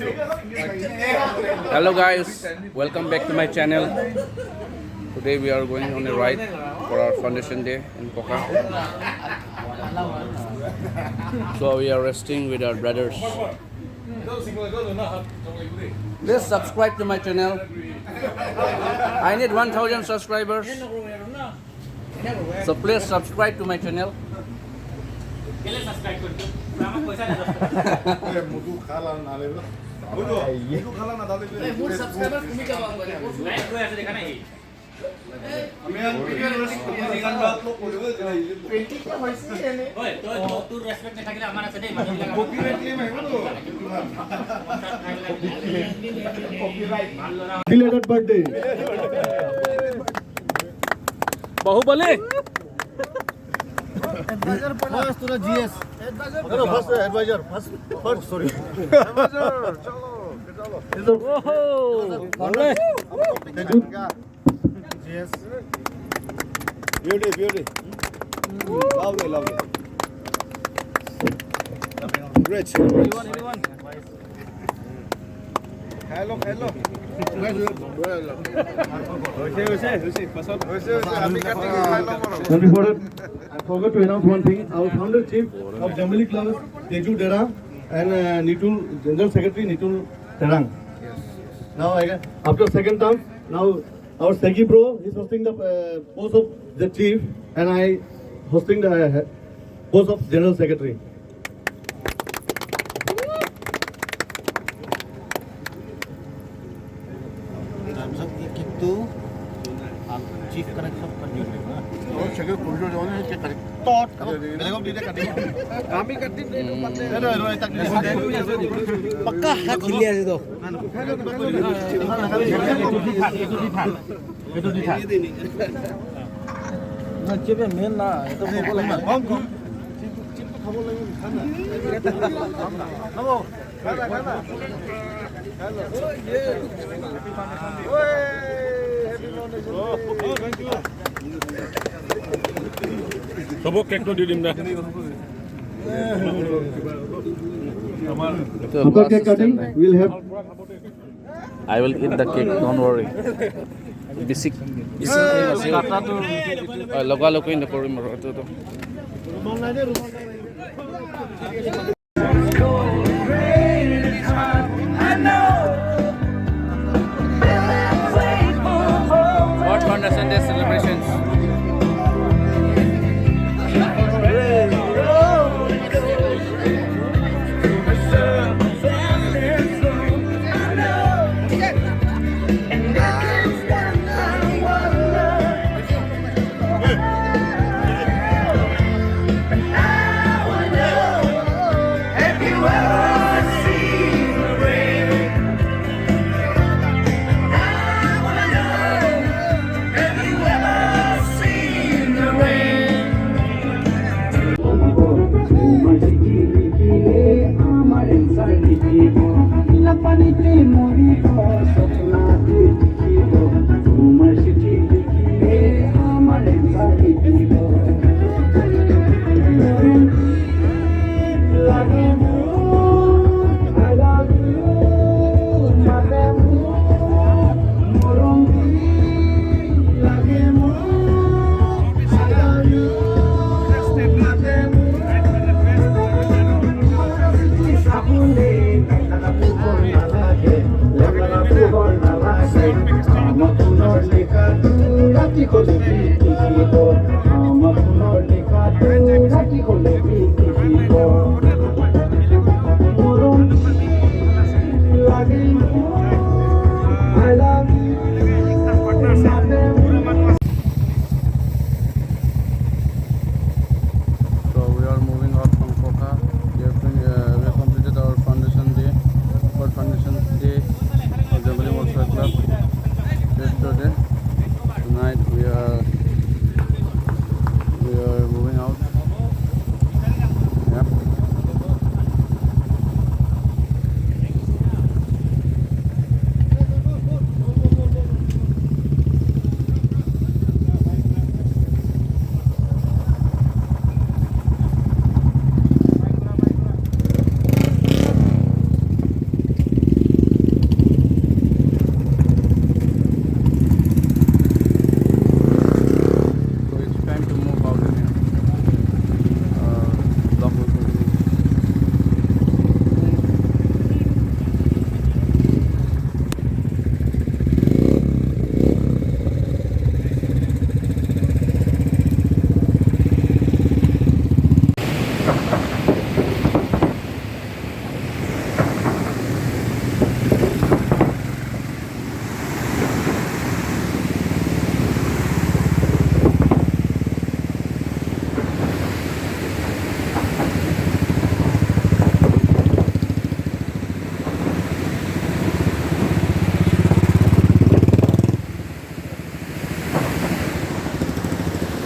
Hello guys, welcome back to my channel. Today we are going on a ride for our foundation day in Koka. So we are resting with our brothers. Please subscribe to my channel. I need 1,000 subscribers. So please subscribe to my channel. Belated birthday. Bahubali. First to the GS. No, first advisor. First, sorry. GS. Beauty. Lovely. Great. Anyone. Hello. And before that, I forgot to announce one thing. Our founder chief of Jambili Club, Teju Dera, and Nitul, General Secretary Nitul Terang. Yes. Now, after second term, now our Segi Bro is hosting the post of the chief, and I hosting the post of General Secretary. Chief connection और शक्ल पुरुषों जो है क्या करें taught मेरे को दीजिए कर दीजिए काम ही कर दीजिए पक्का हाथ खिले ऐसे तो ये तो दिखा ना चिप मेन ना ये तो बोल रहा हूँ हम चिप तो खबर लगे खाना ना वो खाना सबको केक तो दे दिम ना After cake cutting, we'll have. I will eat the cake, don't worry. Basic. Loga in the perimeter. What Foundation Day celebrations?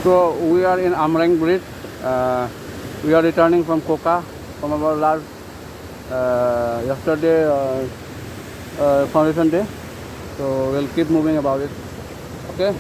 So we are in Amrang Bridge. We are returning from Koka from our last yesterday foundation day. So we'll keep moving about it. Okay.